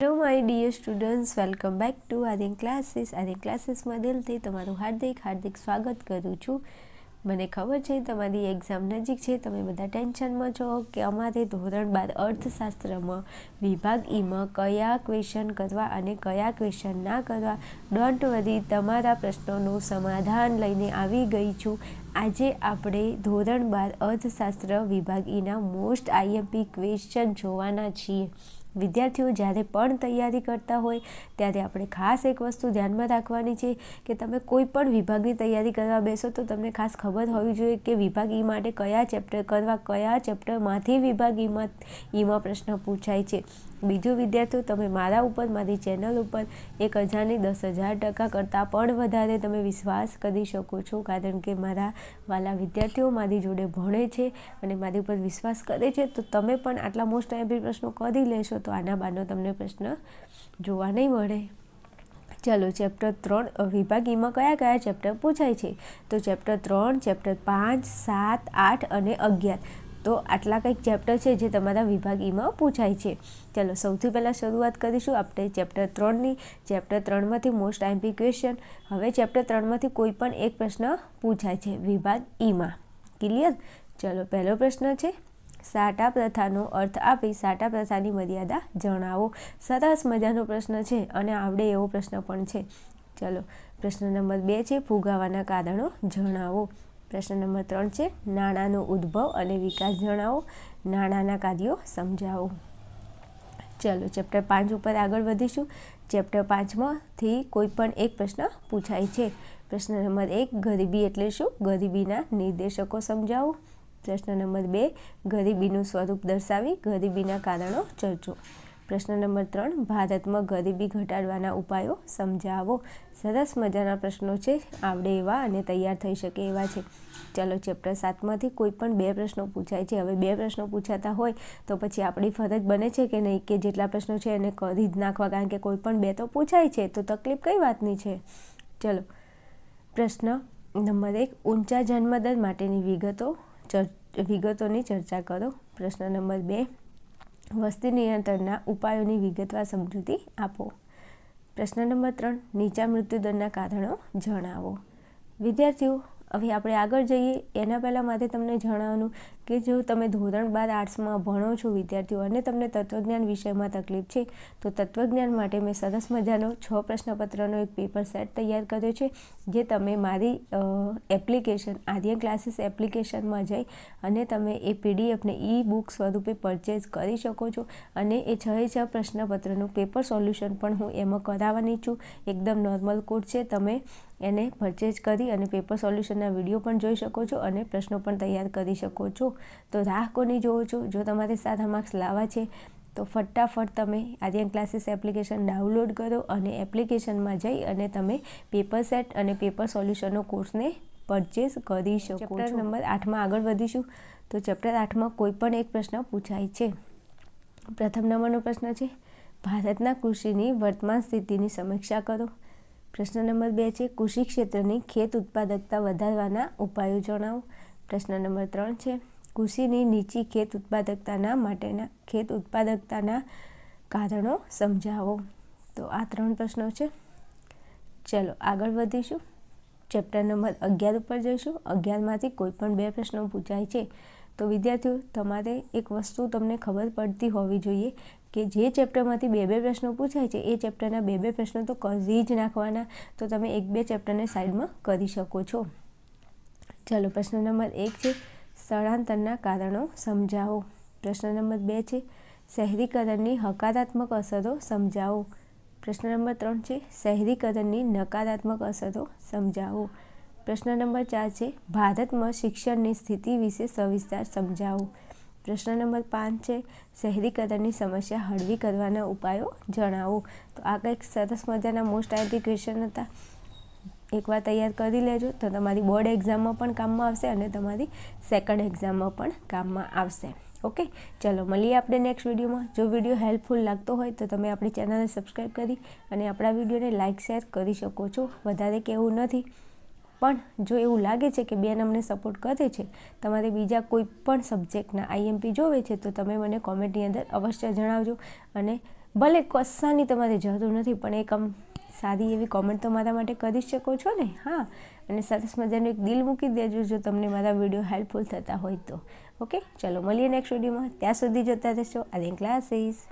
Hello my dear students, welcome back to Aadin classes. Aadin ક્લાસીસમાં દિલથી તમારું હાર્દિક સ્વાગત કરું છું. મને ખબર છે તમારી એક્ઝામ નજીક છે, તમે બધા ટેન્શનમાં છો કે અમારે ધોરણ 12 અર્થશાસ્ત્રમાં વિભાગ ઈમાં કયા ક્વેશ્ચન કરવા અને કયા ક્વેશ્ચન ના કરવા. ડોન્ટ વરી, તમારા પ્રશ્નોનું સમાધાન લઈને આવી ગઈ છું. આજે આપણે ધોરણ 12 અર્થશાસ્ત્ર વિભાગ ઈના મોસ્ટ આઈએમપી ક્વેશ્ચન જોવાના છીએ. વિદ્યાર્થીઓ જ્યારે પણ તૈયારી કરતા હોય ત્યારે આપણે ખાસ એક વસ્તુ ધ્યાનમાં રાખવાની છે કે તમે કોઈ પણ વિભાગની તૈયારી કરવા બેસો તો તમને ખાસ ખબર હોવી જોઈએ કે વિભાગ ઈ માટે કયા ચેપ્ટર કરવા, કયા ચેપ્ટરમાંથી વિભાગ ઈમાં પ્રશ્ન પૂછાય છે. બીજું વિદ્યાર્થીઓ, તમે મારા ઉપર, મારી ચેનલ ઉપર 1000% કરતાં પણ વધારે તમે વિશ્વાસ કરી શકો છો, કારણ કે મારા વાલા વિદ્યાર્થીઓ મારી જોડે ભણે છે અને મારી ઉપર વિશ્વાસ કરે છે. તો તમે પણ આટલા મોસ્ટ આઈએમપી પ્રશ્નો કરી લેશો તો આના બાદનો તમને પ્રશ્ન જોવા નહીં મળે. ચલો, ચેપ્ટર 3 વિભાગ ઈમાં કયા ચેપ્ટર પૂછાય છે? તો ચેપ્ટર 3, ચેપ્ટર 5, 7, 8 અને 11. તો આટલા કંઈક ચેપ્ટર છે જે તમારા વિભાગ ઈમાં પૂછાય છે. ચલો, સૌથી પહેલાં શરૂઆત કરીશું આપણે ચેપ્ટર 3ની. ચેપ્ટર 3માંથી મોસ્ટ આઈએમપી ક્વેશ્ચન. હવે ચેપ્ટર 3માંથી કોઈ પણ એક પ્રશ્ન પૂછાય છે વિભાગ ઈમાં. ક્લિયર? ચલો, પહેલો પ્રશ્ન છે, સાટા પ્રથાનો અર્થ આપી સાટા પ્રથાની મર્યાદા જણાવો. સરસ મજાનો પ્રશ્ન છે અને આવડે એવો પ્રશ્ન પણ છે. ચલો, પ્રશ્ન નંબર 2 છે, ફુગાવાના કારણો જણાવો. પ્રશ્ન નંબર 3 છે, નાણાંનો ઉદ્ભવ અને વિકાસ જણાવો. નાણાંના કાર્યો સમજાવો. ચલો, ચેપ્ટર 5 ઉપર આગળ વધીશું. ચેપ્ટર 5માંથી કોઈ પણ એક પ્રશ્ન પૂછાય છે. પ્રશ્ન નંબર 1, ગરીબી એટલે શું? ગરીબીના નિર્દેશકો સમજાવો. પ્રશ્ન નંબર 2, ગરીબીનું સ્વરૂપ દર્શાવી ગરીબીના કારણો ચર્ચો. પ્રશ્ન નંબર 3, ભારતમાં ગરીબી ઘટાડવાના ઉપાયો સમજાવો. સરસ મજાના પ્રશ્નો છે, આવડે એવા અને તૈયાર થઈ શકે એવા છે. ચલો, ચેપ્ટર 7માંથી કોઈ પણ 2 પ્રશ્નો પૂછાય છે. હવે 2 પ્રશ્નો પૂછાતા હોય તો પછી આપણી ફરજ બને છે કે નહીં કે જેટલા પ્રશ્નો છે એને કરી જ નાખવા, કારણ કે કોઈ પણ 2 તો પૂછાય છે તો તકલીફ કઈ વાતની છે. ચલો, પ્રશ્ન નંબર 1, ઊંચા જન્મદર માટેની વિગતોની ચર્ચા કરો. પ્રશ્ન નંબર 2, વસ્તી નિયંત્રણના ઉપાયોની વિગતવાર સમજૂતી આપો. પ્રશ્ન નંબર 3, નીચા મૃત્યુદરના કારણો જણાવો. વિદ્યાર્થીઓ, હવે આપણે આગળ જઈએ એના પહેલાં મારે તમને જણાવવાનું કે જો તમે ધોરણ 12 આર્ટ્સમાં ભણો છો વિદ્યાર્થીઓ અને તમને તત્વજ્ઞાન વિષયમાં તકલીફ છે તો તત્વજ્ઞાન માટે મેં સરસ મજાનો 6 પ્રશ્નપત્રનો એક પેપર સેટ તૈયાર કર્યો છે, જે તમે મારી એપ્લિકેશન આર્યન ક્લાસીસ એપ્લિકેશનમાં જઈ અને તમે એ પીડીએફને ઈ બુક સ્વરૂપે પરચેઝ કરી શકો છો. અને એ 6 પ્રશ્નપત્રનું પેપર સોલ્યુશન પણ હું એમાં કરાવવાની છું. એકદમ નોર્મલ કોડ છે, તમે એને પરચેઝ કરી અને પેપર સોલ્યુશનના વિડીયો પણ જોઈ શકો છો અને પ્રશ્નો પણ તૈયાર કરી શકો છો. તો રાહ કોની જોવો છો? જો તમારે સારા માર્ક્સ લાવવા છે તો ફટાફટ તમે આર્યન ક્લાસીસ એપ્લિકેશન ડાઉનલોડ કરો અને એપ્લિકેશનમાં જઈ અને તમે પેપર સેટ અને પેપર સોલ્યુશનનો કોર્સને પરચેઝ કરી શકો છો. ચેપ્ટર નંબર 8માં આગળ વધીશું. તો ચેપ્ટર 8માં કોઈ પણ એક પ્રશ્ન પૂછાય છે. પ્રથમ નંબરનો પ્રશ્ન છે, ભારતના કૃષિની વર્તમાન સ્થિતિની સમીક્ષા કરો. પ્રશ્ન નંબર 2 છે, કૃષિ ક્ષેત્રની ખેત ઉત્પાદકતા વધારવાના ઉપાયો જણાવો. પ્રશ્ન નંબર 3 છે, કૃષિની નીચી ખેત ઉત્પાદકતાના કારણો સમજાવો. તો આ 3 પ્રશ્નો છે. ચલો, આગળ વધીશું. ચેપ્ટર નંબર 11 ઉપર જઈશું. 11માંથી કોઈ પણ 2 પ્રશ્નો પૂછાય છે. તો વિદ્યાર્થીઓ, તમારે એક વસ્તુ તમને ખબર પડતી હોવી જોઈએ કે જે ચેપ્ટરમાંથી 2 પ્રશ્નો પૂછાય છે એ ચેપ્ટરના 2 પ્રશ્નો તો કરી જ નાખવાના. તો તમે 1-2 ચેપ્ટરને સાઈડમાં કરી શકો છો. ચલો, પ્રશ્ન નંબર 1 છે, સ્થળાંતરના કારણો સમજાવો. પ્રશ્ન નંબર 2 છે, શહેરીકરણની હકારાત્મક અસરો સમજાવો. પ્રશ્ન નંબર 3 છે, શહેરીકરણની નકારાત્મક અસરો સમજાવો. પ્રશ્ન નંબર 4 છે, ભારતમાં શિક્ષણની સ્થિતિ વિશે સવિસ્તાર સમજાવો. પ્રશ્ન નંબર 5 છે, શહેરીકરણની સમસ્યા હળવી કરવાના ઉપાયો જણાવો. તો આ કંઈક સરસ મજાના મોસ્ટ આઈએમપી ક્વેશ્ચન હતા. એકવાર તૈયાર કરી લેજો તો તમારી બોર્ડ એક્ઝામમાં પણ કામમાં આવશે અને તમારી સેકન્ડ એક્ઝામમાં પણ કામમાં આવશે. ઓકે, ચલો મળીએ આપણે નેક્સ્ટ વિડીયોમાં. જો વિડીયો હેલ્પફુલ લાગતો હોય તો તમે આપણી ચેનલને સબસ્ક્રાઈબ કરી અને આપણા વિડીયોને લાઇક શેર કરી શકો છો. વધારે કહેવું નથી, પણ જો એવું લાગે છે કે બેન અમને સપોર્ટ કરે છે, તમારે બીજા કોઈ પણ સબ્જેક્ટના આઈએમપી જોવે છે તો તમે મને કોમેન્ટની અંદર અવશ્ય જણાવજો અને ભલે કશાની તમારે જરૂર નથી, પણ એક આમ સારી એવી કોમેન્ટ તો મારા માટે કરી શકો છો ને. હા, અને સરસ મજાનું એક દિલ મૂકી દેજો જો તમને મારા વિડીયો હેલ્પફુલ થતા હોય તો. ઓકે, ચલો મળીએ નેક્સ્ટ વિડીયોમાં. ત્યાં સુધી જોતા રહેશો આર્યન ક્લાસીસ.